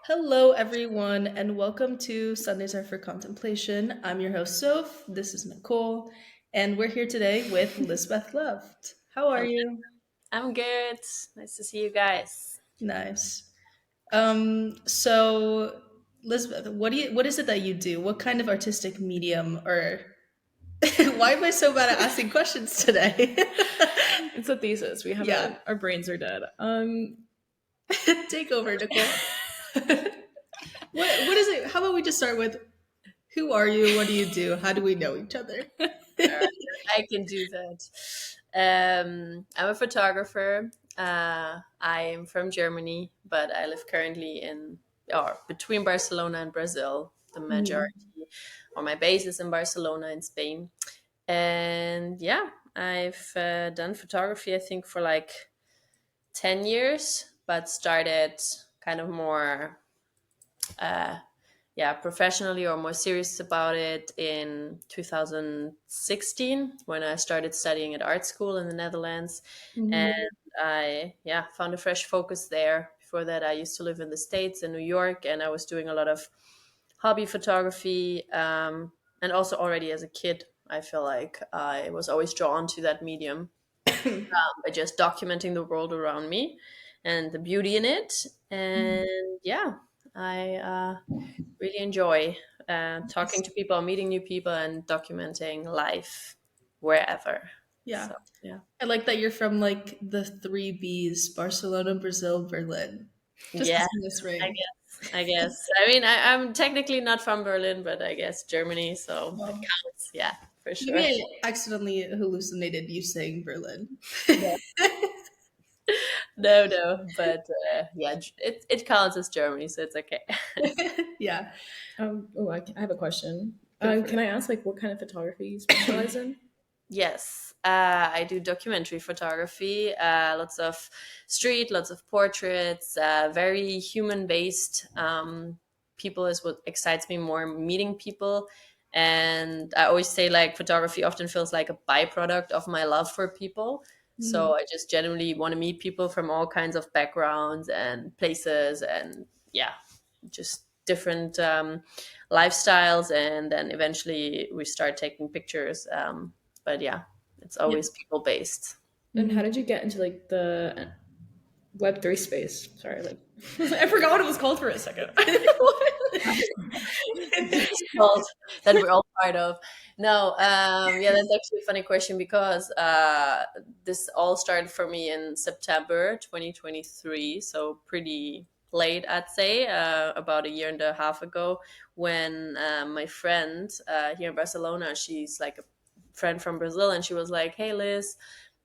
Hello, everyone, and welcome to Sundays Are for Contemplation. I'm your host, Sof. This is Nicole, and we're here today with Lisbeth Luft. How are Hello, you? I'm good. Nice to see you guys. Nice. So Lisbeth, what is it that you do? What kind of artistic medium or why am I so bad at asking questions today? It's a thesis. We Yeah. haven't. Our brains are dead. Take over, Nicole. What is it? How about we just start with who are you? What do you do? How do we know each other? All right, I can do that. I'm a photographer. I'm from Germany, but I live currently in or between Barcelona and Brazil. The Mhm. majority, or my base is in Barcelona in Spain. And yeah, I've done photography, I think, for like 10 years, but started kind of more uh, professionally or more serious about it in 2016 when I started studying at art school in the Netherlands. And Mhm. I, found a fresh focus there. Before that, I used to live in the States in New York, and I was doing a lot of hobby photography. And also already as a kid, I feel like I was always drawn to that medium by just documenting the world around me and the beauty in it. And yeah, I really enjoy talking to people, meeting new people, and documenting life wherever. Yeah. So yeah, I like that you're from like the three B's: Barcelona, Brazil, Berlin. Just yeah, in this I ring. guess. I guess. I mean, I'm technically not from Berlin, but I guess Germany, so it Well, counts. Yeah, for maybe sure. I accidentally hallucinated you saying Berlin. No, no, but yeah, it counts as Germany, so it's okay. Yeah, I have a question. go for Can I it. ask like what kind of photography you specialize in? Yes, I do documentary photography, lots of street, lots of portraits, very human based. People is what excites me more, meeting people. And I always say, like, photography often feels like a byproduct of my love for people. Mhm. So I just genuinely want to meet people from all kinds of backgrounds and places, and yeah, just different lifestyles. And then eventually we start taking pictures. But yeah, it's Yeah. always people based. And how Mhm. did you get into like the Web3 space? Sorry, like I forgot what it was called for a second. It's called that we're all part of. No, yeah, that's actually a funny question because this all started for me in September 2023, so pretty late, I'd say, about a year and a half ago, when my friend here in Barcelona, she's like a friend from Brazil, and she was like, "Hey, Liz,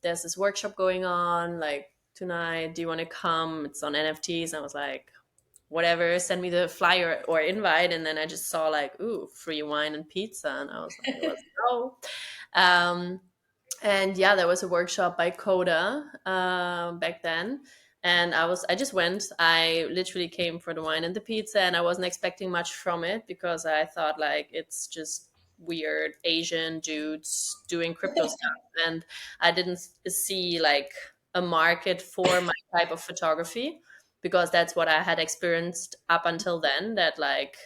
there's this workshop going on, like tonight. Do you want to come? It's on NFTs." And I was like, whatever, send me the flyer or invite. And then I just saw like, ooh, free wine and pizza. And I was like, let's go. Um, and yeah, there was a workshop by Coda back then. And I just went. I literally came for the wine and the pizza, and I wasn't expecting much from it because I thought like it's just weird Asian dudes doing crypto stuff. And I didn't see like a market for my type of photography because that's what I had experienced up until then. That like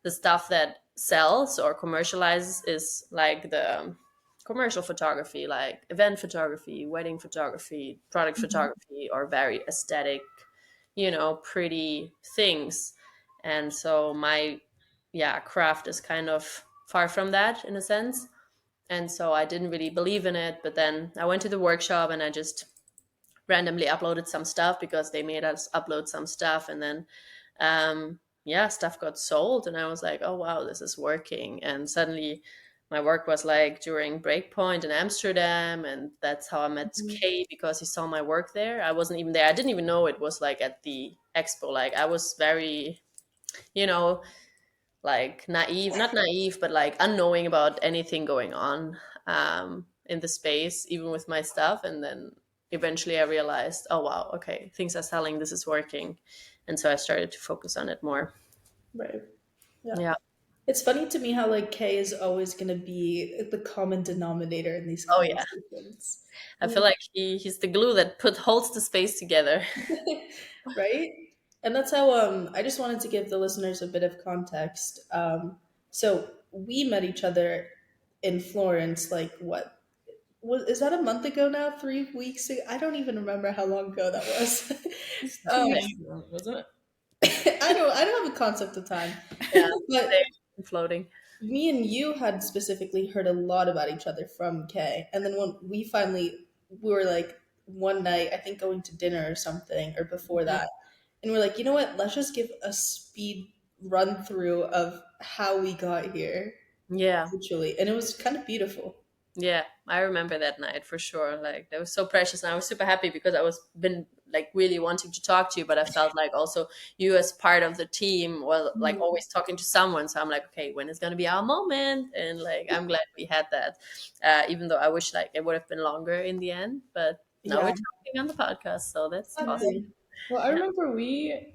the stuff that sells or commercializes is like the commercial photography, like event photography, wedding photography, product Mhm. photography, or very aesthetic, pretty things. And so my, craft is kind of far from that in a sense. And so I didn't really believe in it. But then I went to the workshop and I just randomly uploaded some stuff because they made us upload some stuff. And then, stuff got sold. And I was like, oh, wow, this is working. And suddenly, my work was like during Breakpoint in Amsterdam, and that's how I met Kay because he saw my work there. I wasn't even there. I didn't even know it was like at the expo. Like I was very, you know, like naive, not naive, but like unknowing about anything going on in the space, even with my stuff. And then eventually I realized, oh wow, okay, things are selling. This is working, and so I started to focus on it more. Right. Yeah. Yeah. It's funny to me how like K is always going to be the common denominator in these Oh yeah. conversations. I feel like he's the glue that put holds the space together. Right? And that's how I just wanted to give the listeners a bit of context. So we met each other in Florence, like what was is that a month ago now? 3 weeks ago? I don't even remember how long ago that was. It's um, 2 weeks ago, wasn't it? I don't have a concept of time. Yeah, But floating. me and you had specifically heard a lot about each other from Kay. And then when we were like one night, I think going to dinner or something, or before that, and we're like, you know what? Let's just give a speed run through of how we got here, Yeah. literally. And it was kind of beautiful. Yeah, I remember that night for sure. Like that was so precious, and I was super happy because I was been like really wanting to talk to you, but I felt like also you as part of the team were like Mhm. always talking to someone. So I'm like, okay, when is gonna be our moment? And like I'm glad we had that, even though I wish like it would have been longer in the end. But now we're Yeah, talking on the podcast, so that's awesome. Yeah. exactly. Well, I Yeah, remember we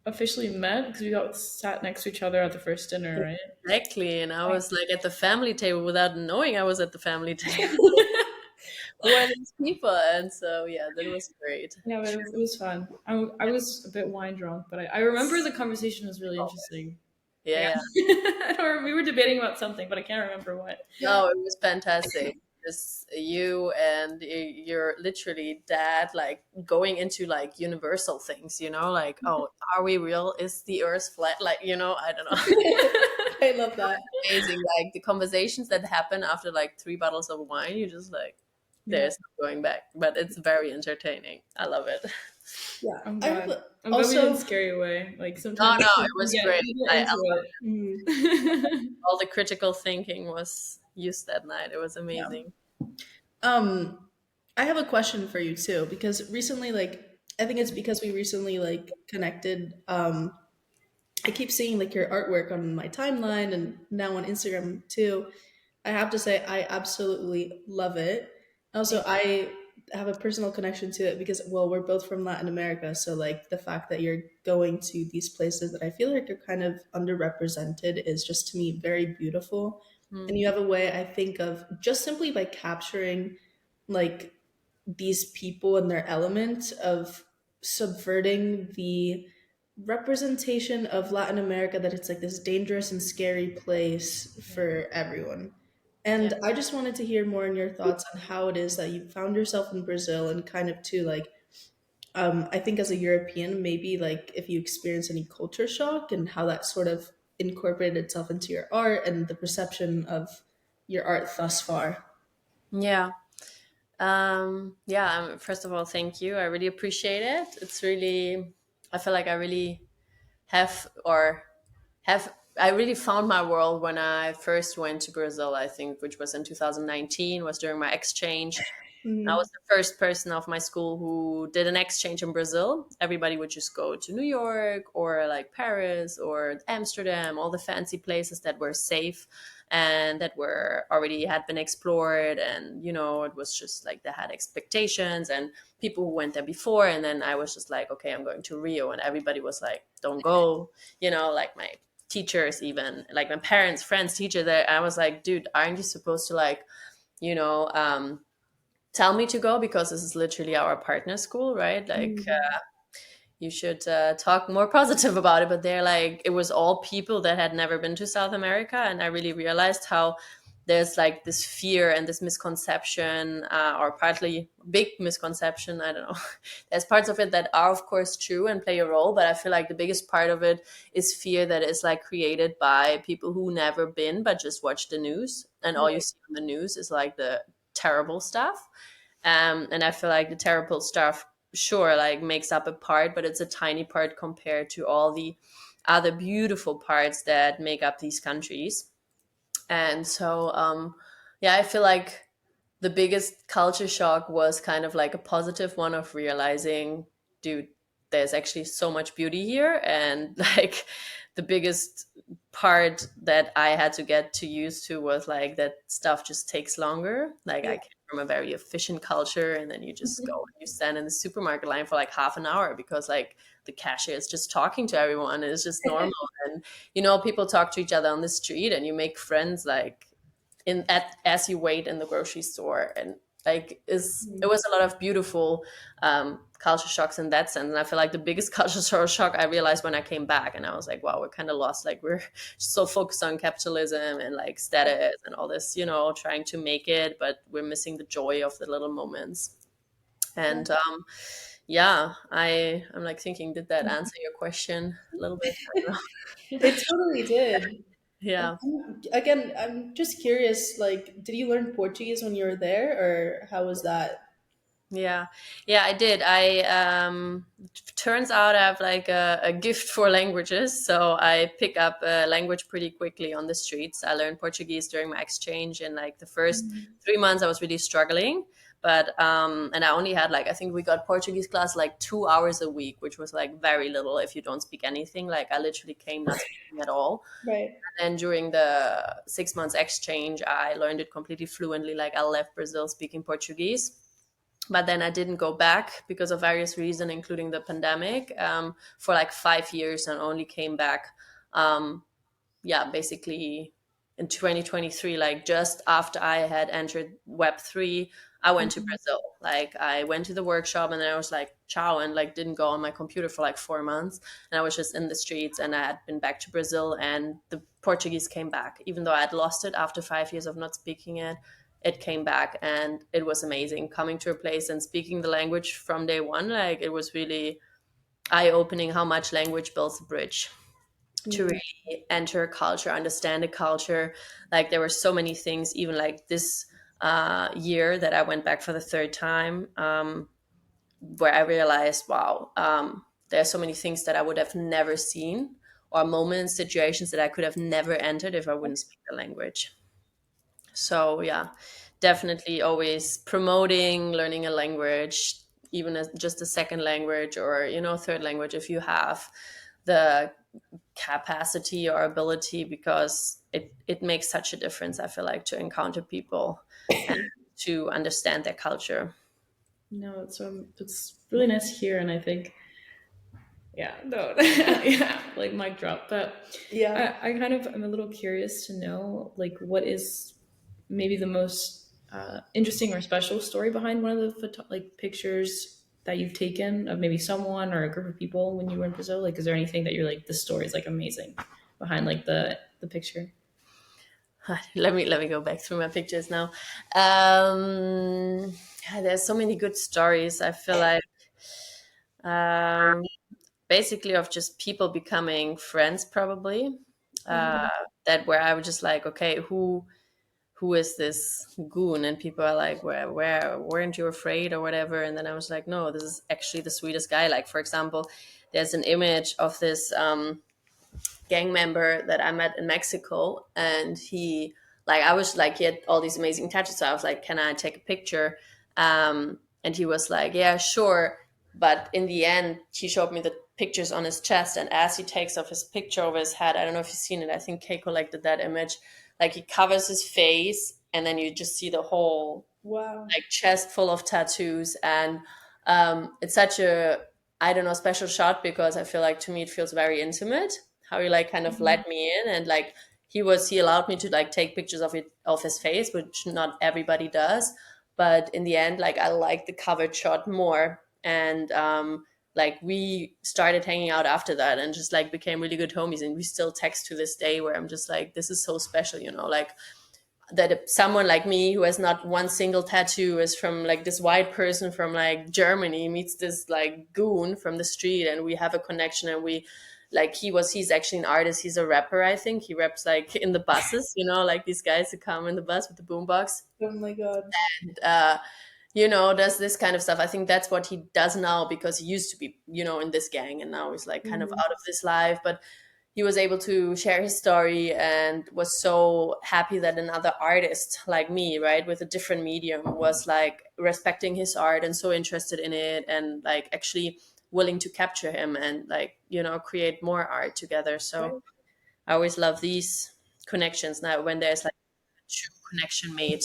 officially met because we got sat next to each other at the first dinner, right? exactly. And I was like at the family table without knowing I was at the family table. Who are these people? And so yeah, that was great. Yeah, but it was fun. I was a bit wine drunk, but I remember the conversation was really interesting. Yeah, Like, yeah. I don't remember, we were debating about something, but I can't remember what. Yeah. No, it was fantastic. Just you and your literally dad, like going into like universal things, like, oh, are we real? Is the earth flat? Like, I don't know. I love that. Amazing. Like the conversations that happen after like 3 bottles of wine, you just like, Yeah, there's no going back. But it's very entertaining. I love it. Yeah. I'm I have glad. I'm glad we also didn't scare you away. Like No, sometimes no, it you was get, great. you get into it. mm, All the critical thinking was used that night. It was yeah. amazing. I have a question for you too, because recently, like, I think it's because we recently like connected. I keep seeing like your artwork on my timeline and now on Instagram too. I have to say I absolutely love it. Also, Thank I have a personal connection to it because well, we're both from Latin America, so like the fact that you're going to these places that I feel like are kind of underrepresented is just to me very beautiful. you. And you have a way I think of just simply by capturing like these people and their element of subverting the representation of Latin America that it's like this dangerous and scary place for everyone. Yeah. And I just wanted to hear more in your thoughts on how it is that you found yourself in Brazil and kind of too like I think as a European, maybe like if you experience any culture shock and how that sort of incorporated itself into your art and the perception of your art thus far. Yeah. Yeah. First of all, thank you. I really appreciate it. It's really, I feel like I really I really found my world when I first went to Brazil, I think, which was in 2019, was during my exchange. I Mhm. was the first person of my school who did an exchange in Brazil. Everybody would just go to New York or like Paris or Amsterdam, all the fancy places that were safe and that were already had been explored. And, it was just like they had expectations and people who went there before. And then I was just like, okay, I'm going to Rio. And everybody was like, don't go, like my teachers, even like my parents, friends, teachers. I was like, dude, aren't you supposed to like, you know, tell me to go because this is literally our partner school, right? Like Mhm. you should talk more positive about it. But they're like, it was all people that had never been to South America, and I really realized how there's like this fear and this misconception, or partly big misconception. I don't know. There's parts of it that are of course true and play a role, but I feel like the biggest part of it is fear that is like created by people who never been but just watch the news, and all you Right. see on the news is like the terrible stuff. And I feel like the terrible stuff, sure, like makes up a part, but it's a tiny part compared to all the other beautiful parts that make up these countries. And so, yeah, I feel like the biggest culture shock was kind of like a positive one of realizing, dude, there's actually so much beauty here. And like the biggest part that I had to get to used to was like that stuff just takes longer. Like I Yeah. came from a very efficient culture, and then you just go and you stand in the supermarket line for like half an hour because like the cashier is just talking to everyone. It's just normal. And people talk to each other on the street and you make friends like in at as you wait in the grocery store. And like is it was a lot of beautiful culture shocks in that sense. And I feel like the biggest culture shock I realized when I came back, and I was like, wow, we're kind of lost. Like we're so focused on capitalism and like status and all this, trying to make it, but we're missing the joy of the little moments. Yeah. And yeah, I'm like thinking, did that answer your question a little bit? I don't know. It totally did. Yeah. Again, I'm just curious, like, did you learn Portuguese when you were there, or how was that? Yeah, yeah, I did. Turns out I have like a gift for languages, so I pick up a language pretty quickly on the streets. I learned Portuguese during my exchange, and like the first 3 months, I was really struggling. But and I only had like, I think we got Portuguese class like 2 hours a week, which was like very little if you don't speak anything. Like I literally came not speaking at all. Right. And during the 6 months exchange, I learned it completely fluently. Like I left Brazil speaking Portuguese, but then I didn't go back because of various reasons, including the pandemic, for like 5 years, and only came back, um, yeah, basically in 2023, like just after I had entered Web3, I went to Mhm. Brazil. Like I went to the workshop, and then I was like, ciao, and like didn't go on my computer for like 4 months. And I was just in the streets, and I had been back to Brazil, and the Portuguese came back. Even though I had lost it after 5 years of not speaking it, it came back, and it was amazing coming to a place and speaking the language from day one. Like it was really eye-opening how much language builds a bridge to Yeah. really enter a culture, understand a culture. Like there were so many things, even like this year that I went back for the third time, where I realized, wow, there are so many things that I would have never seen, or moments, situations that I could have never entered if I wouldn't speak the language. So yeah, definitely always promoting learning a language, even as just a second language, or third language if you have the capacity or ability, because it makes such a difference, I feel like, to encounter people and to understand their culture. No, it's really nice to hear, and I think yeah, no, yeah, like mic drop. But Yeah. I kind of am a little curious to know like what is maybe the most interesting or special story behind one of the like pictures that you've taken of maybe someone or a group of people when you were in Brazil. Like, is there anything that you're like this story is like amazing behind like the picture? Let me go back through my pictures now. Yeah, there's so many good stories, I feel like. um, Basically of just people becoming friends, probably, uh, Mhm. that where I was just like, okay, who is this goon? And people are like, where weren't you afraid or whatever? And then I was like, no, this is actually the sweetest guy. Like, for example, there's an image of this gang member that I met in Mexico, and he, like, I was like, he had all these amazing tattoos. So I was like, can I take a picture? And he was like, yeah, sure. But in the end, he showed me the pictures on his chest, and as he takes off his picture over his head, I don't know if you've seen it. I think Kay collected that image. Like he covers his face, and then you just see the whole Wow. like chest full of tattoos. And it's such a, I don't know, special shot, because I feel like to me it feels very intimate, how he like kind of Mhm. let me in, and like he allowed me to like take pictures of it, of his face, which not everybody does. But in the end, like I like the covered shot more. And like we started hanging out after that, and just like became really good homies, and we still text to this day, where I'm just like, this is so special, like that someone like me who has not one single tattoo, is from like this white person from like Germany, meets this like goon from the street, and we have a connection. And we like, he's actually an artist, he's a rapper, I think he raps like in the buses, like these guys who come in the bus with the boombox. Oh my god. And does this kind of stuff. I think that's what he does now, because he used to be, in this gang, and now he's like kind of Mhm. out of this life. But he was able to share his story, and was so happy that another artist like me, right, with a different medium, was like respecting his art and so interested in it, and like actually willing to capture him, and like create more art together. So Right. I always love these connections now, when there's like a true connection made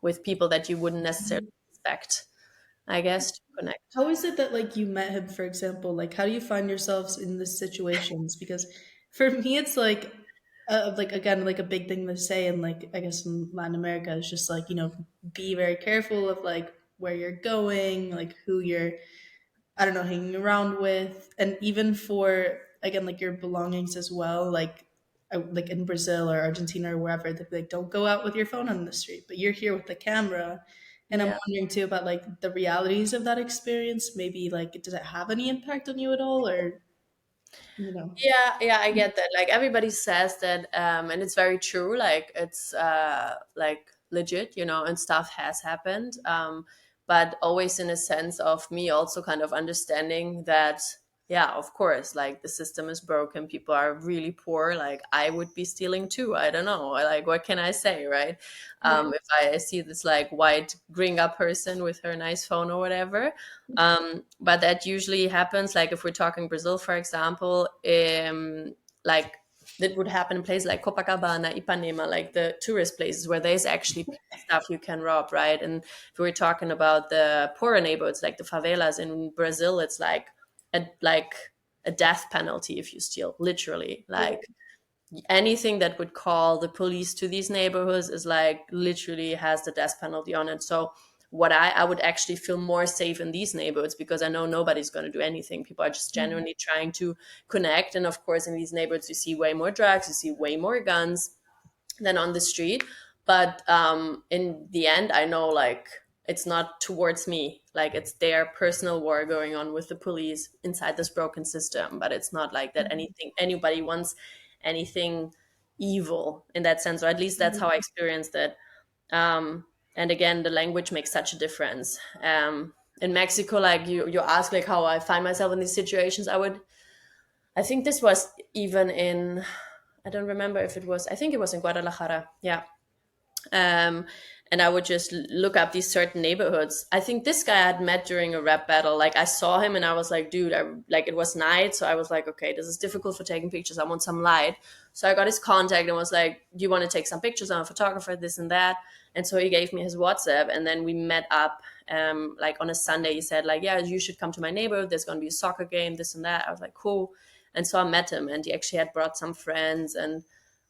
with people that you wouldn't necessarily expect, I guess, to connect. How is it that like you met him, for example? Like, how do you find yourselves in these situations? Because for me, it's like like again, like a big thing to say, and like I guess in Latin America is just like be very careful of like where you're going, like who you're, I don't know, hanging around with, and even for again like your belongings as well. Like in Brazil or Argentina or wherever, they're like don't go out with your phone on the street, but you're here with the camera. And I'm Yeah. wondering too about like the realities of that experience. Maybe like does it have any impact on you at all, or you know? Yeah, yeah, I get that. Like everybody says that, and it's very true. Like it's like legit, and stuff has happened. But always in a sense of me also kind of understanding that, yeah, of course, like the system is broken. People are really poor. Like I would be stealing too. I don't know. Like what can I say, right? Yeah. If I see this like white gringa person with her nice phone or whatever, but that usually happens, like if we're talking Brazil, for example, like that would happen in places like Copacabana, Ipanema, like the tourist places where there's actually stuff you can rob, right? And if we're talking about the poorer neighborhoods, like the favelas in Brazil, it's like a death penalty if you steal, literally. Yeah. Like anything that would call the police to these neighborhoods is like literally has the death penalty on it. So what I would actually feel more safe in these neighborhoods because I know nobody's going to do anything. People are just genuinely trying to connect. And of course, in these neighborhoods, you see way more drugs, you see way more guns than on the street. But in the end, I know like it's not towards me. Like it's their personal war going on with the police inside this broken system. But it's not like that anybody wants anything evil in that sense, or at least that's how I experienced it. And again, the language makes such a difference. In Mexico, like you ask like how I find myself in these situations, I think this was even in, I don't remember if it was, I think it was in Guadalajara. Yeah. um, and I would just look up these certain neighborhoods. I think this guy I had met during a rap battle. Like I saw him and I was like, dude, like it was night, so I was like, okay, this is difficult for taking pictures. I want some light. So I got his contact and was like, do you want to take some pictures? I'm a photographer, this and that. And so he gave me his WhatsApp, and then we met up. Like on a Sunday, he said like, yeah, you should come to my neighborhood. There's going to be a soccer game, this and that. I was like, cool. And so I met him, and he actually had brought some friends, and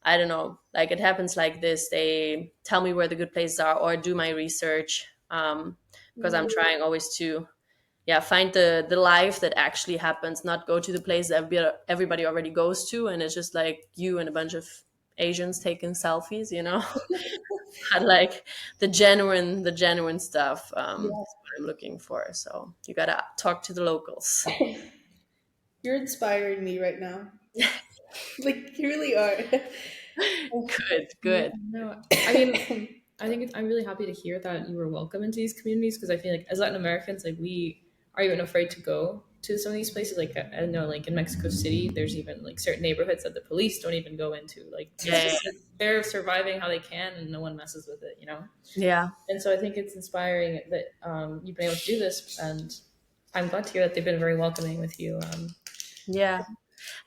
I don't know, like it happens like this. They tell me where the good places are or do my research, because I'm trying always to, yeah, find the life that actually happens, not go to the place that everybody already goes to. And it's just like you and a bunch of Asians taking selfies, but like the genuine stuff is what I'm looking for. So you got to talk to the locals. You're inspiring me right now. Like you really are. Good, Yeah, good. no, I mean, I'm really happy to hear that you were welcome into these communities because I feel like as Latin Americans, like we are even afraid to go to some of these places. Like I know, like in Mexico City, there's even like certain neighborhoods that the police don't even go into. Like it's Yeah, just that they're surviving how they can, and no one messes with it, yeah, And so I think it's inspiring that you've been able to do this, and I'm glad to hear that they've been very welcoming with you. yeah.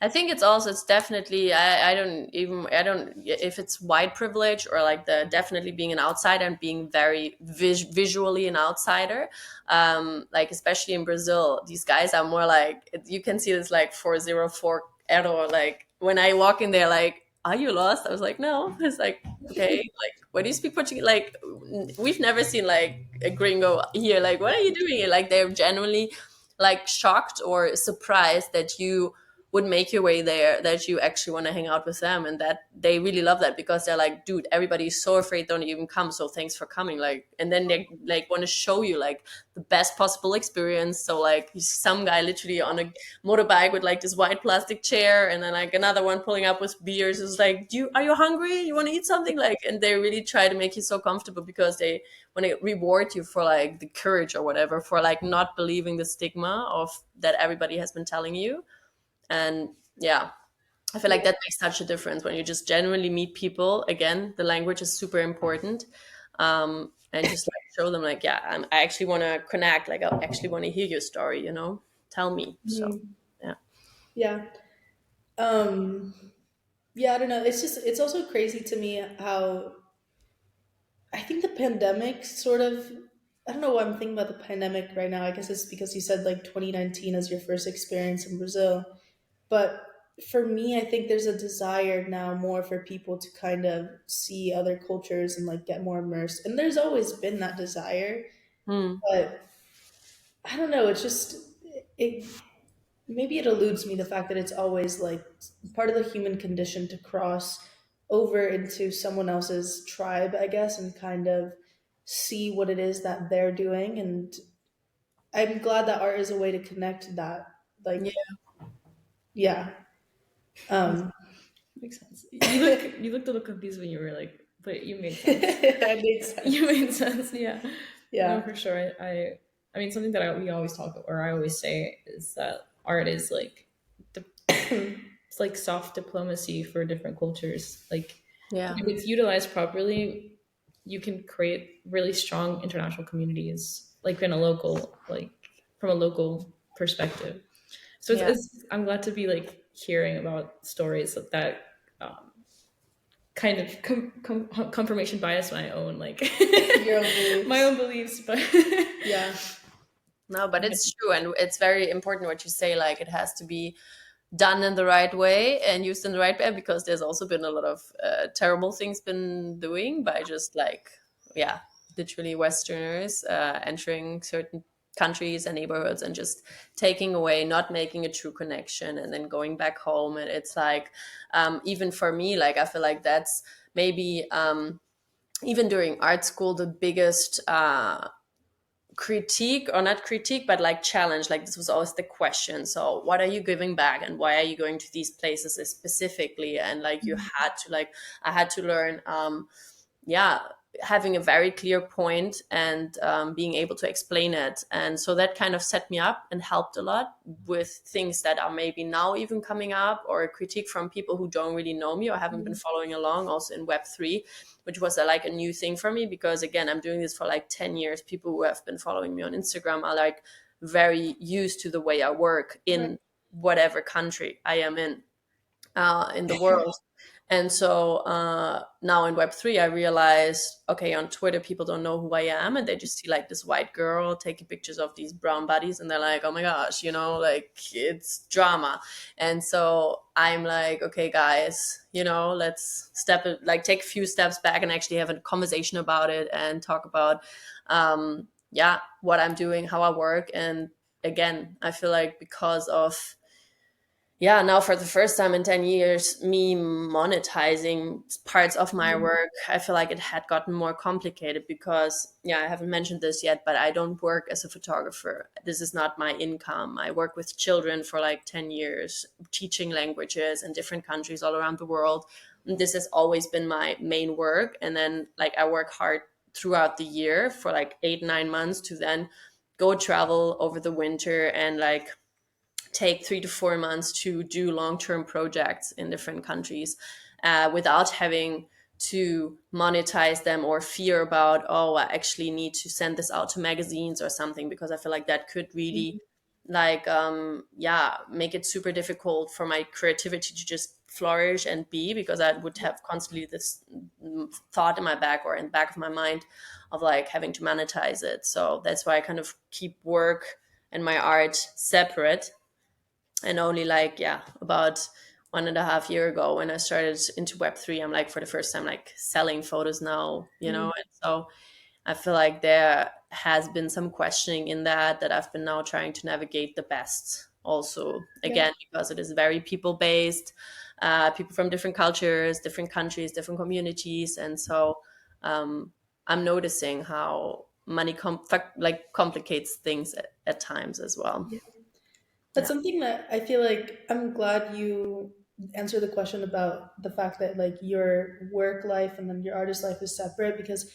I think it's definitely, I don't if it's white privilege or like the definitely being an outsider and being very visually an outsider. Like especially in Brazil, these guys are more like, you can see this like 404 error. Like when I walk in there, like, are you lost? I was like, no. It's like, okay, like what do you speak Portuguese? Like we've never seen like a gringo here. Like what are you doing here? Like they're genuinely like shocked or surprised that you would make your way there, that you actually want to hang out with them, and that they really love that because they're like, dude, everybody's so afraid, don't even come, so thanks for coming. Like, and then they like want to show you like the best possible experience. So like you see some guy literally on a motorbike with like this white plastic chair, and then like another one pulling up with beers is like, are you hungry, you want to eat something? Like, and they really try to make you so comfortable because they want to reward you for like the courage or whatever, for like not believing the stigma of that everybody has been telling you. And yeah, I feel like that makes such a difference when you just genuinely meet people. Again, the language is super important. And just like show them like, yeah, I actually want to connect, like I actually want to hear your story, tell me. So yeah. Yeah. Um, yeah, I don't know. It's also crazy to me how I think the pandemic sort of, I don't know why I'm thinking about the pandemic right now. I guess it's because you said like 2019 as your first experience in Brazil. But for me, I think there's a desire now more for people to kind of see other cultures and like get more immersed. And there's always been that desire, Hmm. but I don't know. It's just it. Maybe it eludes me the fact that it's always like part of the human condition to cross over into someone else's tribe, I guess, and kind of see what it is that they're doing. And I'm glad that art is a way to connect that. Yeah. Like, yeah. Um, Makes sense. You looked a little confused when you were like, but you made sense. that made You sense. made sense. Yeah. No, Yeah. for sure. I mean, something that we always talk, or I always say, is that art is like, it's like soft diplomacy for different cultures. Like, Yeah. if it's utilized properly, you can create really strong international communities, like in a local, like from a local perspective. So Yeah. I'm glad to be like hearing about stories that um, kind of confirmation bias my own like Your own my own beliefs. beliefs, but Yeah. No, but it's true, and it's very important what you say. Like, it has to be done in the right way and used in the right way, because there's also been a lot of terrible things been doing by just like, yeah, literally Westerners entering certain countries and neighborhoods and just taking away, not making a true connection, and then going back home. And it's like, even for me, like, I feel like that's maybe even during art school the biggest critique, or not critique, but like challenge. Like, this was always the question: so what are you giving back, and why are you going to these places specifically? And like, you had to like, I had to learn, yeah, having a very clear point, and being able to explain it. And so that kind of set me up and helped a lot with things that are maybe now even coming up, or a critique from people who don't really know me or haven't been following along, also in Web3, which was like a new thing for me, because again, I'm doing this for like 10 years. People who have been following me on Instagram are like very used to the way I work Right. in whatever country I am in the world. And so now in Web3, I realized, okay, on Twitter, people don't know who I am, and they just see like this white girl taking pictures of these brown bodies, and they're like, oh my gosh, like it's drama. And so I'm like, okay, guys, let's like take a few steps back and actually have a conversation about it, and talk about, yeah, what I'm doing, how I work. And again, I feel like because of, yeah, now for the first time in 10 years, me monetizing parts of my work, I feel like it had gotten more complicated because, yeah, I haven't mentioned this yet, but I don't work as a photographer. This is not my income. I work with children for like 10 years, teaching languages in different countries all around the world. And this has always been my main work. And then, like, I work hard throughout the year for like 8, 9 months to then go travel over the winter and like take 3 to 4 months to do long-term projects in different countries without having to monetize them or fear about, oh, I actually need to send this out to magazines or something, because I feel like that could really like yeah, make it super difficult for my creativity to just flourish and be, because I would have constantly this thought in my back, or in the back of my mind, of like having to monetize it. So that's why I kind of keep work and my art separate. And only like, yeah, about 1.5 year ago, when I started into Web3, I'm like, for the first time, like selling photos now, and so I feel like there has been some questioning in that I've been now trying to navigate the best, also Yeah. again, because it is very people based, people from different cultures, different countries, different communities. And so I'm noticing how money like complicates things at times as well. That's Yeah. something that I feel like I'm glad you answered the question about the fact that like your work life and then your artist life is separate, because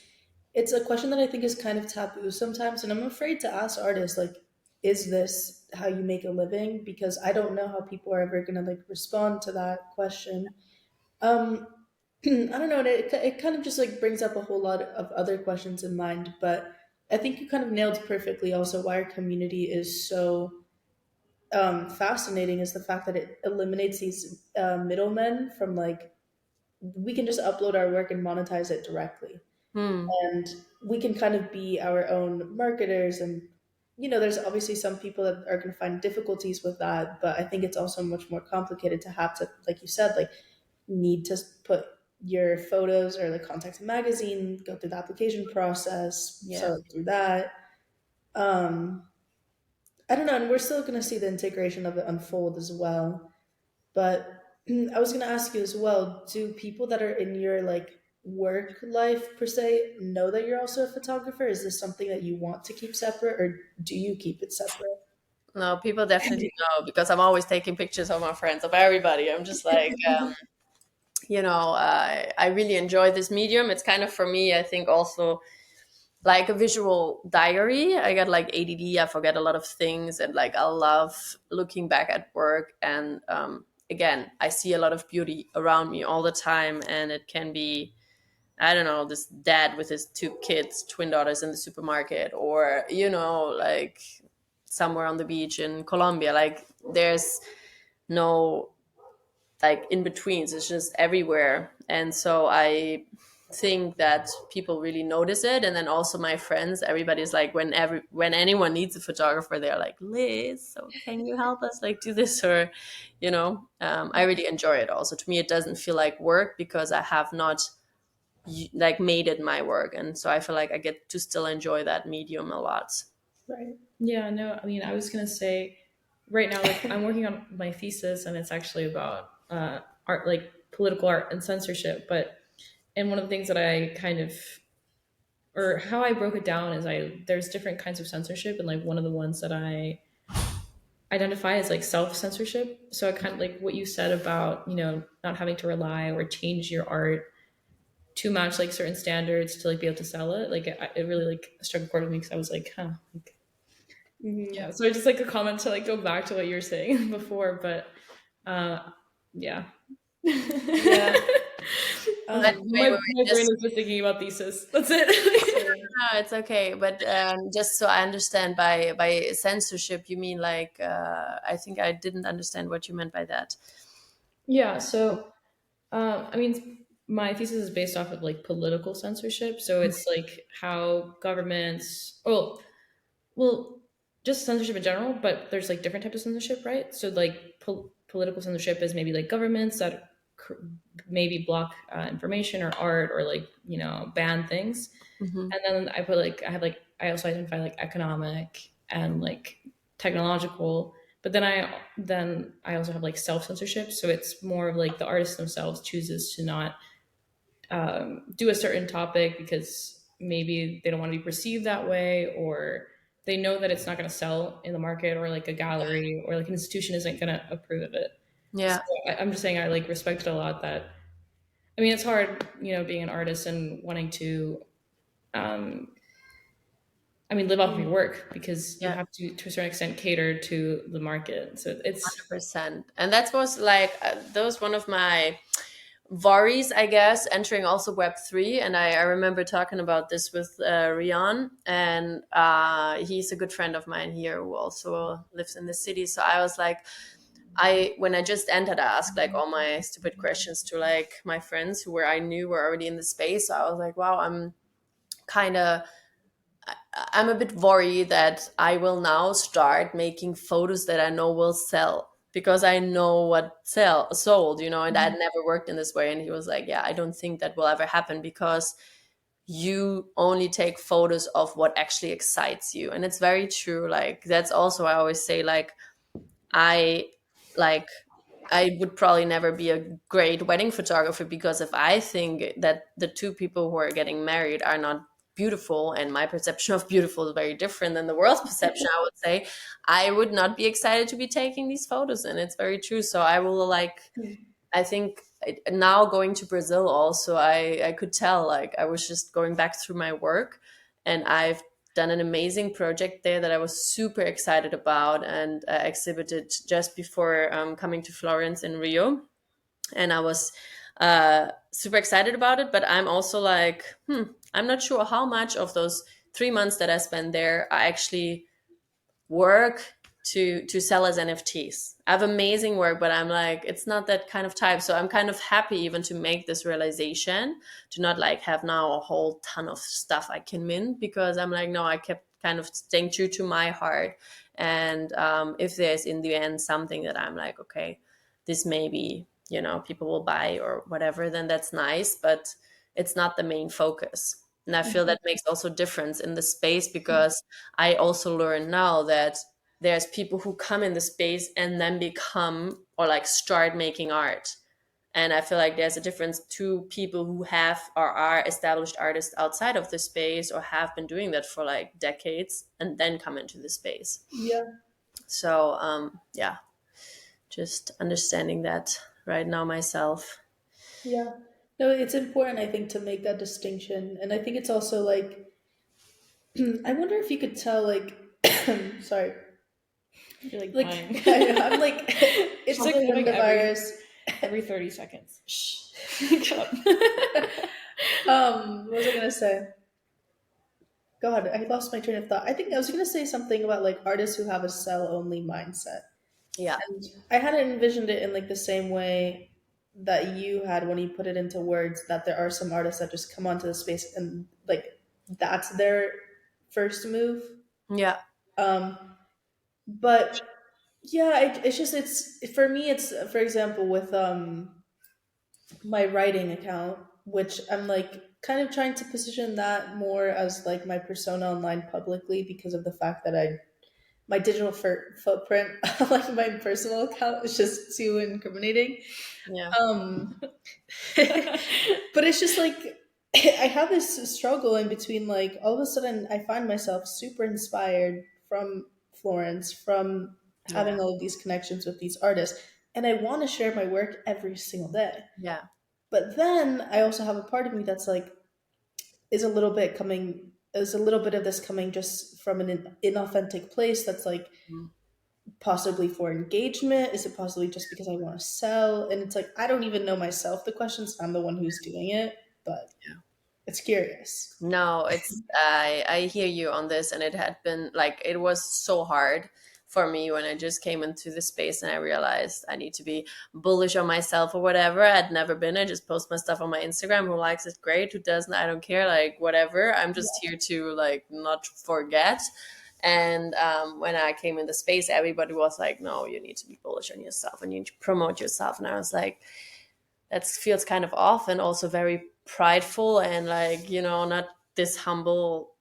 it's a question that I think is kind of taboo sometimes, and I'm afraid to ask artists like, is this how you make a living? Because I don't know how people are ever gonna like respond to that question. Um, I don't know, and it kind of just like brings up a whole lot of other questions in mind, but I think you kind of nailed perfectly also why our community is so fascinating is the fact that it eliminates these middlemen from like we can just upload our work and monetize it directly, Hmm. and we can kind of be our own marketers and there's obviously some people that are going to find difficulties with that, but I think it's also much more complicated to have to, like you said, like need to put your photos or like contact a magazine, go through the application process, Yeah. sort through that. Um, I don't know, and we're still going to see the integration of it unfold as well. But I was going to ask you as well, do people that are in your like work life per se know that you're also a photographer? Is this something that you want to keep separate, or do you keep it separate? No, people definitely know because I'm always taking pictures of my friends, of everybody. I'm just like, I really enjoy this medium. It's kind of for me, I think, also like a visual diary. I got like ADD, I forget a lot of things, and like I love looking back at work. And again, I see a lot of beauty around me all the time, and it can be, I don't know, this dad with his two kids, twin daughters in the supermarket, or, like somewhere on the beach in Colombia. Like there's no like in betweens, it's just everywhere. And so I think that people really notice it. And then also my friends, everybody's like, when anyone needs a photographer, they're like, Liz, so can you help us like do this? Or I really enjoy it. Also, to me, it doesn't feel like work because I have not like made it my work, and so I feel like I get to still enjoy that medium a lot. Right. Yeah, no, I mean, I was gonna say, right now, like, I'm working on my thesis, and it's actually about art, like political art and censorship. But and one of the things that I kind of, or how I broke it down is, there's different kinds of censorship, and like one of the ones that I identify as like self-censorship. So I kind of like what you said about, not having to rely or change your art to match like certain standards to like be able to sell it. Like it really like struck a chord with me because I was like, huh, like, Hmm. yeah. So I just like a comment to like go back to what you were saying before, but yeah. Yeah. By the way, My brain just is just thinking about thesis. That's it. Same. no, it's okay. But just so I understand, by censorship, you mean like I think I didn't understand what you meant by that. Yeah. So I mean, my thesis is based off of like political censorship. So it's like how governments, well, just censorship in general, but there's like different types of censorship, right? So like political censorship is maybe like governments that maybe block information or art or like ban things. Hmm. And then I put like I also identify like economic and like technological. But then I also have like self censorship. So it's more of like the artists themselves chooses to not do a certain topic because maybe they don't want to be perceived that way, or they know that it's not going to sell in the market, or like a gallery or like an institution isn't going to approve of it. So Yeah, I'm just saying I like respect it a lot. That I mean, it's hard, being an artist and wanting to, um, I mean, live off of your work because you yeah. have to a certain extent cater to the market. So it's 100%. And that was like that was one of my worries, I guess, entering also Web3. And I remember talking about this with Rian, and he's a good friend of mine here who also lives in the city. So I was like, when I just entered, I asked like all my stupid questions to like my friends I knew were already in the space. So I was like, wow, kind of I'm a bit worried that I will now start making photos that I know will sell because I know what sold, and I'd never worked in this way. And he was like, yeah, I don't think that will ever happen because you only take photos of what actually excites you. And it's very true. Like that's also, I always say, like, I like I would probably never be a great wedding photographer because if I think that the two people who are getting married are not beautiful and my perception of beautiful is very different than the world's perception, I would say I would not be excited to be taking these photos. And it's very true. So I will like, I think now going to Brazil also, I could tell like I was just going back through my work, and I've done an amazing project there that I was super excited about, and exhibited just before coming to Florence in Rio. And I was super excited about it. But I'm also like, I'm not sure how much of those 3 months that I spent there I actually work to sell as NFTs. I have amazing work, but I'm like, it's not that kind of type. So I'm kind of happy even to make this realization, to not like have now a whole ton of stuff I can mint, because I'm like, no, I kept kind of staying true to my heart. And if there's in the end something that I'm like, okay, this maybe, people will buy or whatever, then that's nice, but it's not the main focus. And I feel that makes also difference in the space, because I also learn now that there's people who come in the space and then become or like start making art. And I feel like there's a difference to people who have or are established artists outside of the space or have been doing that for like decades and then come into the space. Yeah. So, yeah, just understanding that right now myself. Yeah. No, it's important, I think, to make that distinction. And I think it's also like, I wonder if you could tell, like, sorry, You're like like, dying. I'm like, it's She's like something having coronavirus. every 30 seconds. Shh. Shut up. What was I gonna say? God, I lost my train of thought. I think I was gonna say something about like artists who have a sell only mindset. Yeah. And I hadn't envisioned it in like the same way that you had when you put it into words, that there are some artists that just come onto the space and like that's their first move. Yeah. Um, but yeah, it's just it's for me. It's for example with my writing account, which I'm like kind of trying to position that more as like my persona online publicly because of the fact that I my digital footprint like my personal account is just too incriminating. Yeah. Um, but it's just like I have this struggle in between. Like all of a sudden, I find myself super inspired from Florence, from Yeah. having all of these connections with these artists, and I want to share my work every single day. Yeah. But then I also have a part of me that's like, is a little bit of this coming just from an inauthentic place that's like Mm. possibly for engagement? Is it possibly just because I want to sell? And it's like I don't even know myself the questions. I'm the one who's doing it, but it's curious. No, I hear you on this, and it had been like it was so hard for me when I just came into the space and I realized I need to be bullish on myself or whatever. I'd never been. I just post my stuff on my Instagram. Who likes it, great. Who doesn't, I don't care. Like whatever. I'm just here to like not forget. And when I came in the space, everybody was like, "No, you need to be bullish on yourself and you need to promote yourself." And I was like, that feels kind of off and also very prideful and like not this humble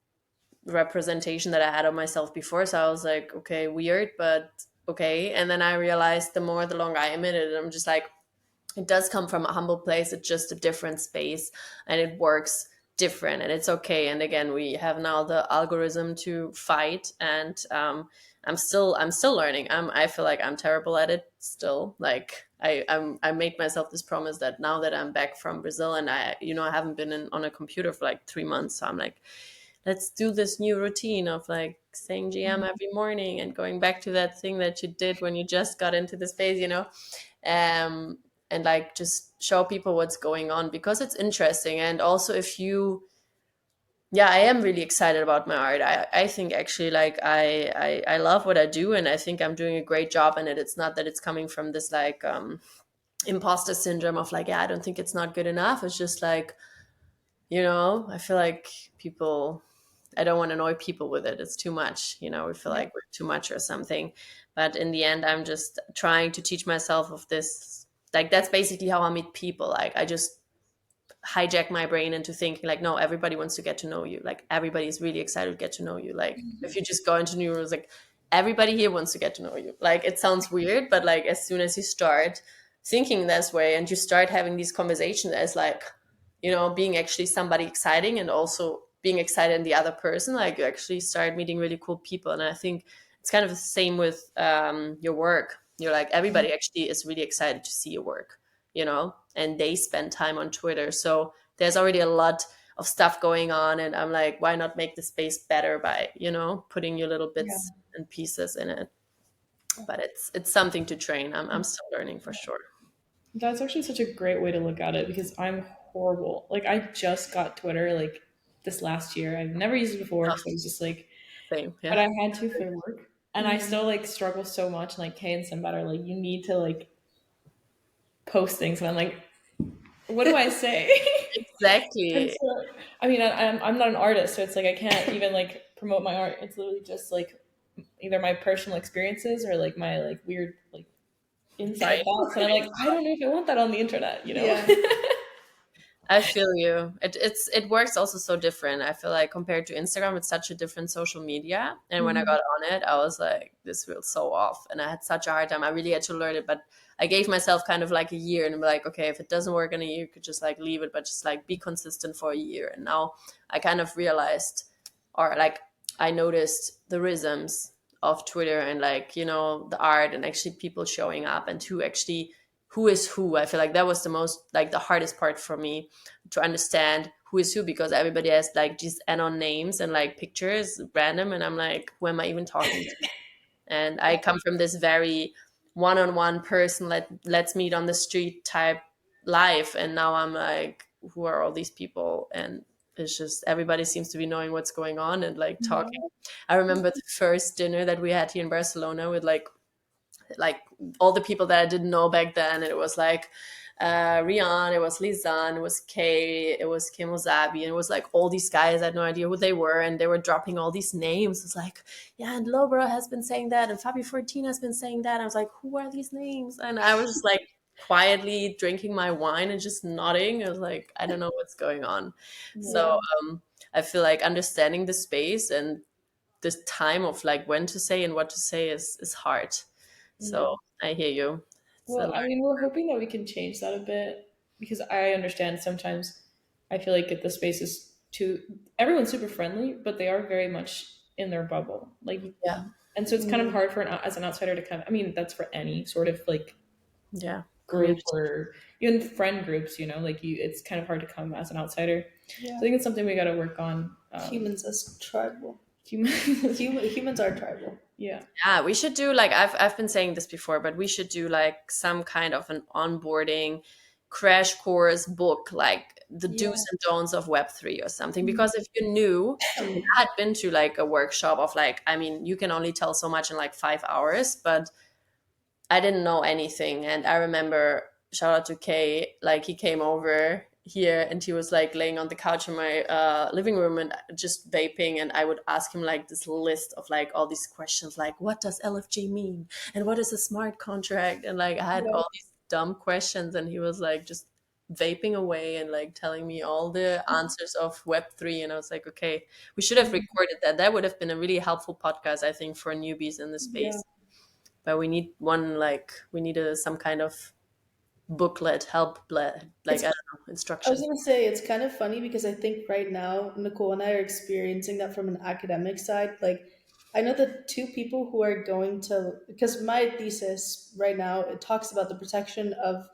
representation that I had of myself before. So I was like, okay, weird, but okay. And then I realized the longer I am in it, I'm just like, it does come from a humble place. It's just a different space and it works different and it's okay. And again, we have now the algorithm to fight, and I'm still learning. I feel like I'm terrible at it still. Like I made myself this promise that now that I'm back from Brazil and I haven't been on a computer for like 3 months, so I'm like, let's do this new routine of like saying GM every morning and going back to that thing that you did when you just got into the space. And like just show people what's going on because it's interesting. And also if you, yeah, I am really excited about my art. I think actually like I love what I do and I think I'm doing a great job in it. It's not that it's coming from this like imposter syndrome of like, yeah, I don't think it's not good enough. It's just like, I feel like people, I don't want to annoy people with it. It's too much, we feel like we're too much or something. But in the end, I'm just trying to teach myself of this. Like, that's basically how I meet people. Like, I just hijack my brain into thinking like, no, everybody wants to get to know you. Like, everybody is really excited to get to know you. Like, if you just go into new rooms, like, everybody here wants to get to know you. Like, it sounds weird, but like, as soon as you start thinking this way and you start having these conversations as like, being actually somebody exciting and also being excited in the other person, like you actually start meeting really cool people. And I think it's kind of the same with your work. You're like, everybody actually is really excited to see your work, and they spend time on Twitter. So there's already a lot of stuff going on. And I'm like, why not make the space better by, putting your little Yeah. bits and pieces in it? But it's something to train. I'm still learning for sure. That's actually such a great way to look at it because I'm horrible. Like I just got Twitter like this last year. I've never used it before Oh, because I was just like, same. but Yeah. I had to for work, and I still like struggle so much. And like Kay and Sim are like, you need to like post things, and I'm like, what do I say? And Exactly. so, I mean, I'm not an artist, so it's like I can't even like promote my art. It's literally just like either my personal experiences or like my like weird like inside thoughts. And I'm like, I don't know if I want that on the internet, you know? Yeah. I feel you. It works also so different. I feel like compared to Instagram, it's such a different social media. And when I Mhm. got on it, I was like, this feels so off. And I had such a hard time. I really had to learn it. But I gave myself kind of like a year and be like, okay, if it doesn't work in a year, you could just like leave it, but just like be consistent for a year. And now I kind of realized, or like I noticed the rhythms of Twitter and like, the art and actually people showing up and who is who. I feel like that was the most like the hardest part for me to understand who is who, because everybody has like just add-on names and like pictures random, and I'm like, who am I even talking to? And I come from this very one-on-one person, let's meet on the street type life, and now I'm like, who are all these people? And it's just everybody seems to be knowing what's going on and like talking. I remember the first dinner that we had here in Barcelona with like all the people that I didn't know back then. And it was like Rian, it was Lizan, it was Kay, it was Kim Ozabi, and it was like all these guys. I had no idea who they were, and they were dropping all these names. It's like, yeah, and Lobra has been saying that, and Fabi 14 has been saying that. I was like, who are these names? And I was just like quietly drinking my wine and just nodding. I was like, I don't know what's going on. So Yeah. I feel like understanding the space and this time of like when to say and what to say is hard. Yeah. So I hear you. It's a Well, learn. I mean, we're hoping that we can change that a bit because I understand sometimes I feel like the space is too, everyone's super friendly, but they are very much in their bubble. Like, Yeah, and so it's kind of Mhm. hard for as an outsider to kind of, I mean, that's for any sort of like yeah, group community. or even friend groups, like it's kind of hard to come as an outsider. So I Yeah. think it's something we got to work on. Humans as tribal. Human, Humans are tribal. yeah. Yeah, we should do like I've been saying this before, but we should do like some kind of an onboarding crash course book, like the Yeah. do's and don'ts of Web3 or something. Because if you knew, and I had been to like a workshop of like, I mean, you can only tell so much in like 5 hours, but I didn't know anything. And I remember, shout out to Kay, like he came over here and he was like laying on the couch in my living room and just vaping. And I would ask him like this list of like all these questions, like what does LFG mean? And what is a smart contract? And like I had Yeah. all these dumb questions, and he was like just vaping away and like telling me all the answers of Web3. And I was like, okay, we should have recorded that. That would have been a really helpful podcast, I think, for newbies in the Yeah. space. But we need one, like we need some kind of booklet, like It's I don't know, I was instruction. gonna say it's kind of funny because I think right now Nicole and I are experiencing that from an academic side. Like, I know the two people who are going to, because my thesis right now it talks about the protection of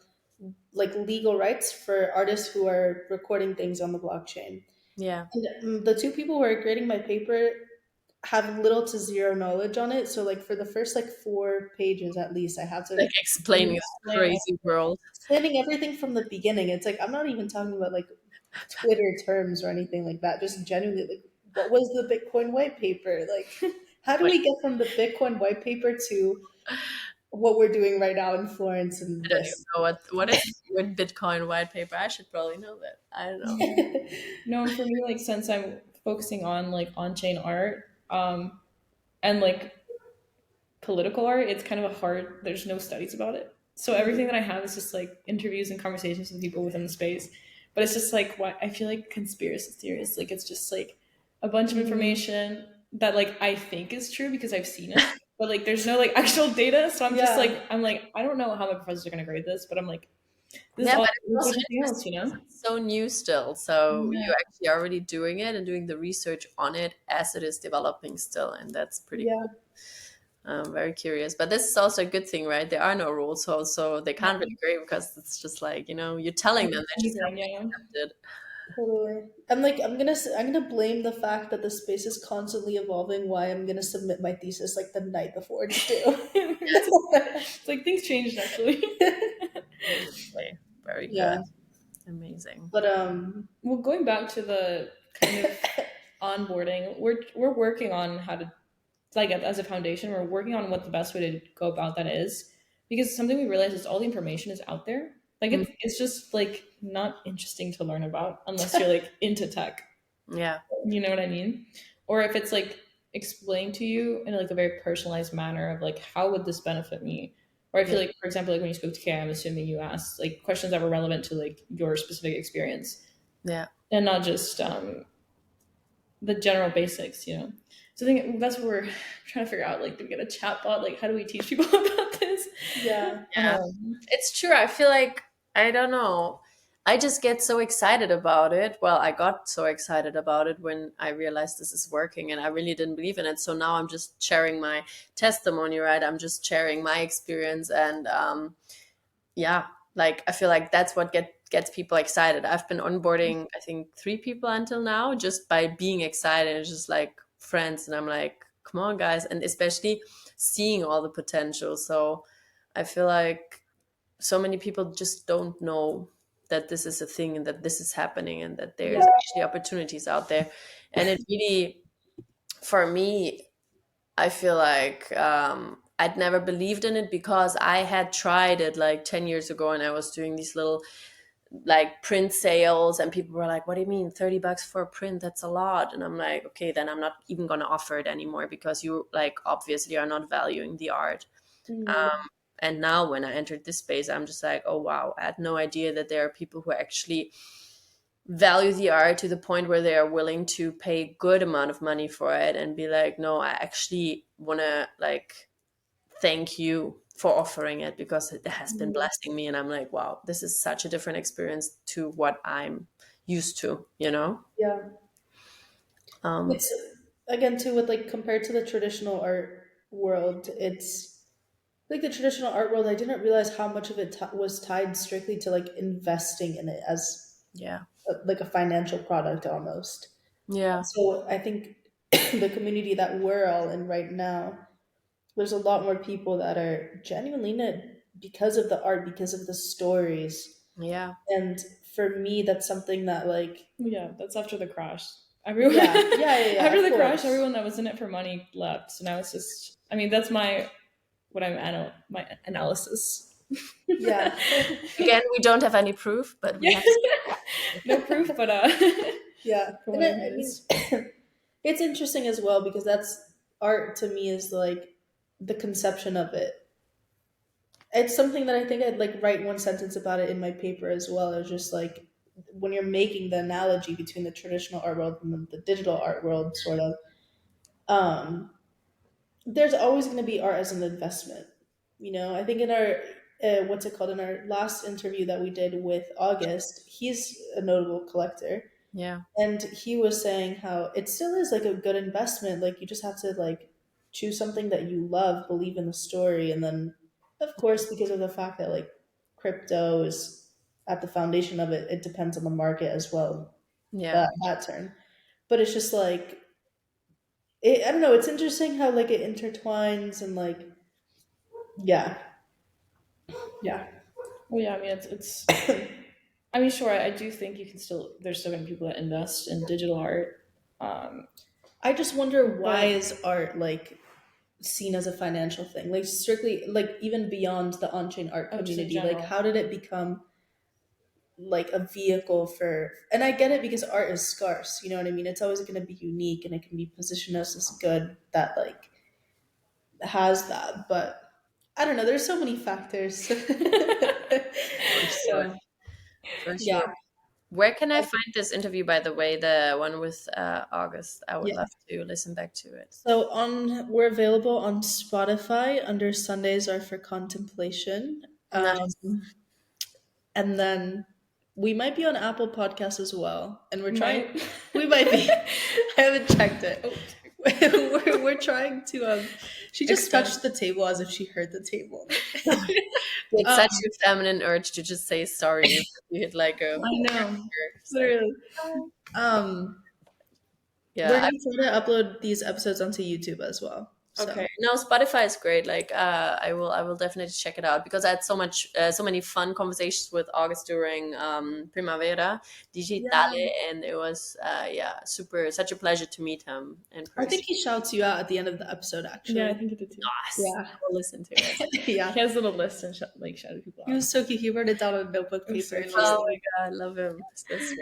like legal rights for artists who are recording things on the blockchain. Yeah, And the two people who are grading my paper have little to zero knowledge on it. So like for the first like 4 pages at least, I have to like explaining this explain crazy world. explaining everything from the beginning. It's like I'm not even talking about like Twitter terms or anything like that. Just genuinely, like, what was the Bitcoin white paper? Like, how do Like we get from the Bitcoin white paper to what we're doing right now in Florence I and don't even this? know what is with Bitcoin white paper. I should probably know that. I don't know. Yeah. No, and for me, like since I'm focusing on like on-chain art, and like political art, it's kind of a hard. There's no studies about it, so everything that I have is just like interviews and conversations with people within the space. But it's just like what I feel like conspiracy theories. Like it's just like a bunch of Mhm. information that like I think is true because I've seen it, but like there's no like actual data. So I'm just Yeah, like I don't know how my professors are gonna grade this, but I'm like this is Yeah, all but it's like also everything else, interesting you because know? it's so new still. So Yeah. you actually are already doing it and doing the research on it as it is developing still, and that's pretty yeah, cool. I'm very curious, but this is also a good thing, right? There are no rules, so they can't really grade because it's just like you're telling them they just have Anything, to yeah. accept it. totally. I'm like I'm gonna blame the fact that the space is constantly evolving. Why I'm gonna submit my thesis like the night before it's due. It's like things changed actually. Really, very good, Yeah, amazing. but Well, going back to the kind of onboarding, we're working on how to like as a foundation, we're working on what the best way to go about that is because something we realize is all the information is out there. Like Mm, it's just like not interesting to learn about unless you're like into tech. yeah, You know what I mean? or if it's like explained to you in like a very personalized manner of like how would this benefit me. Or I feel Yeah. like, for example, like when you spoke to Kay, I'm assuming you asked like questions that were relevant to like your specific experience Yeah. and not just the general basics, So I think that's what we're trying to figure out. Like, do we get a chat bot? Like, how do we teach people about this? Yeah. Yeah. It's true. I feel like, I don't know. I just get so excited about it. Well, I got so excited about it when I realized this is working, and I really didn't believe in it. So now I'm just sharing my testimony, right? I'm just sharing my experience. And yeah, like I feel like that's what gets people excited. I've been onboarding, I think, 3 people until now just by being excited. It's just like friends. And I'm like, come on, guys. And especially seeing all the potential. So I feel like so many people just don't know that this is a thing and that this is happening and that there's Yeah. actually opportunities out there. And it really, for me, I feel like I'd never believed in it because I had tried it like 10 years ago, and I was doing these little like print sales, and people were like, what do you mean $30 for a print? That's a lot. And I'm like, okay, then I'm not even going to offer it anymore because you like obviously are not valuing the art. Mm. And now when I entered this space, I'm just like, oh, wow, I had no idea that there are people who actually value the art to the point where they are willing to pay a good amount of money for it and be like, no, I actually want to like thank you for offering it because it has been blessing me. And I'm like, wow, this is such a different experience to what I'm used to, Yeah. Um, It's again too with like compared to the traditional art world, it's like the traditional art world. I didn't realize how much of it was tied strictly to like investing in it as yeah. like a financial product almost. Yeah. So I think the community that we're all in right now, there's a lot more people that are genuinely in it because of the art, because of the stories. Yeah. And for me, that's something that like, Yeah, that's after the crash. Everyone yeah, after of the crash, course. everyone that was in it for money left. So now it's just, I mean, that's my analysis. Yeah. Again, we don't have any proof, but we Yeah, have. no proof, but Yeah. from And what I I mean, noticed. it's interesting as well because that's art to me is like the conception of it. It's something that I think I'd like write one sentence about it in my paper as well. It's just like when you're making the analogy between the traditional art world and the digital art world, sort of, um, there's always going to be art as an investment. I think in our what's it called in our last interview that we did with August, he's a notable collector, Yeah. and he was saying how it still is like a good investment. Like you just have to like choose something that you love, believe in the story, and then of course because of the fact that like crypto is at the foundation of it, it depends on the market as well. Yeah. That turn, but it's just like I don't know. It's interesting how like it intertwines and like yeah, yeah, Well, yeah, I mean, it's. I mean, sure, I do think you can still. There's still going to be people that invest in digital art, um, I just wonder why but is art like seen as a financial thing, like strictly like even beyond the on-chain art just in community, like general. how did it become like a vehicle for, and I get it because art is scarce, you know what I mean, it's always going to be unique and it can be positioned as this good that like has that, but I don't know, there's so many factors. For sure. So For yeah, sure. Where can I find this interview, by the way, the one with August? I would yeah. love to listen back to it. So we're available on Spotify under Sundays Are for Contemplation. Nice. And then we might be on Apple Podcasts as well. And we're trying, Might. we might be. I haven't checked it. We're trying to, she just Expand. touched the table as if she heard the table. It's um, such a feminine urge to just say sorry if you hit like a. I know, It's like, literally. Um, we're yeah. going to try to upload these episodes onto YouTube as well. So, Okay. No, Spotify is great. Like, I will definitely check it out because I had so many fun conversations with August during Primavera yeah. Digitale, and it was, yeah, such a pleasure to meet him in I person. think he shouts you out at the end of the episode, Yeah, I actually. think you did too. Nice. Yeah. I will listen to it. Yeah. He has a little list and shouted people He out. was so cute. He wrote it down on a notebook It was paper. so And cute. Oh just my god, I love him. So sweet.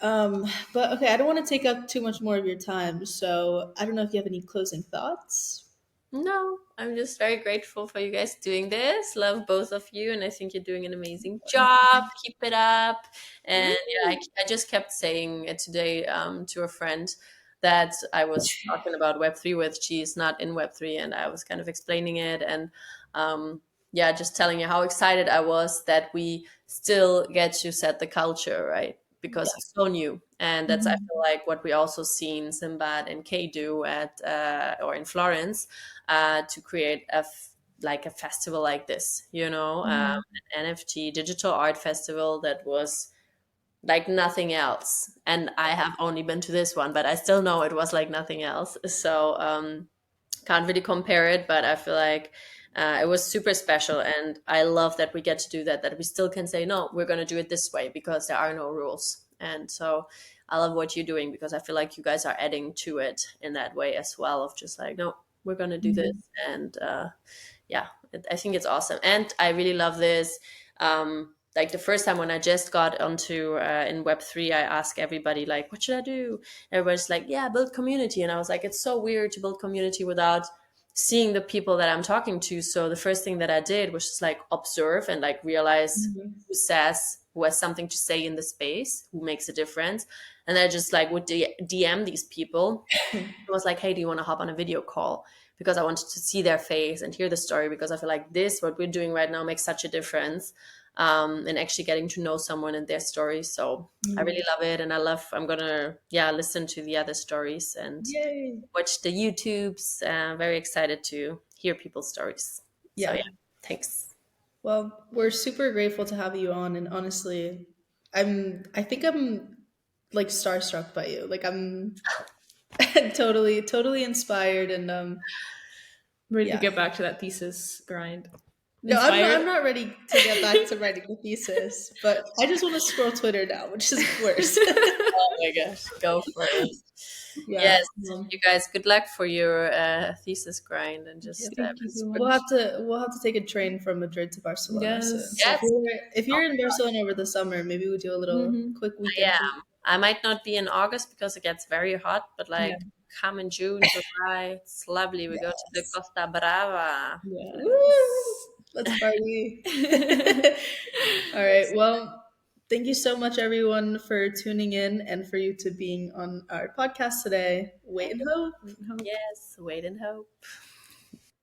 But okay, I don't want to take up too much more of your time. So I don't know if you have any closing thoughts. No, I'm just very grateful for you guys doing this. Love both of you, and I think you're doing an amazing job. Keep it up. And yeah, I just kept saying it today to a friend that I was talking about Web3 with. She's not in Web3, and I was kind of explaining it. And yeah, just telling you how excited I was that we still get to set the culture, right? Because it's so new. And that's, I feel like, what we also seen Simbad and Kay do at, or in Florence, to create like a festival like this, an NFT digital art festival that was like nothing else. And I have only been to this one, but I still know it was like nothing else. So can't really compare it, but I feel like it was super special. And I love that we get to do that, that we still can say, no, we're going to do it this way because there are no rules. And so I love what you're doing because I feel like you guys are adding to it in that way as well, of just like, no, we're going to do this. And yeah, I think it's awesome. And I really love this. Like the first time when I just got onto in Web3, I asked everybody like, what should I do? Everybody's like, yeah, build community. And I was like, it's so weird to build community without seeing the people that I'm talking to. So the first thing that I did was just like observe and like realize who has something to say in the space, who makes a difference. And I just like would DM these people. It was like, hey, do you want to hop on a video call? Because I wanted to see their face and hear the story, because I feel like this, what we're doing right now, makes such a difference, and actually getting to know someone and their story. So I really love it. And I'm going to, listen to the other stories and Yay! watch the YouTubes. Very excited to hear people's stories. So Yeah. yeah, thanks. Well, we're super grateful to have you on, and honestly, I think I'm like starstruck by you. Like I'm totally inspired, and Ready to yeah. get back to that thesis grind. No, Inspired? I'm not ready to get back to writing the thesis, but I just want to scroll Twitter now, which is worse. Oh my gosh, go for it. Yeah. Yes, you guys, good luck for your thesis grind, and just Thank you so We'll much. have to take a train from Madrid to Barcelona soon. Yes. So yes. if Oh you're in my God, Barcelona over the summer, maybe we do a little Hmm. quick weekend I trip. am. I might not be in August because it gets very hot, but Yeah. like come in June, July, it's lovely. We go to the Yes. Costa Brava. Woo! Yes. Let's party. All right. Well, thank you so much, everyone, for tuning in and for you to being on our podcast today. Wait and hope. Yes, wait and hope.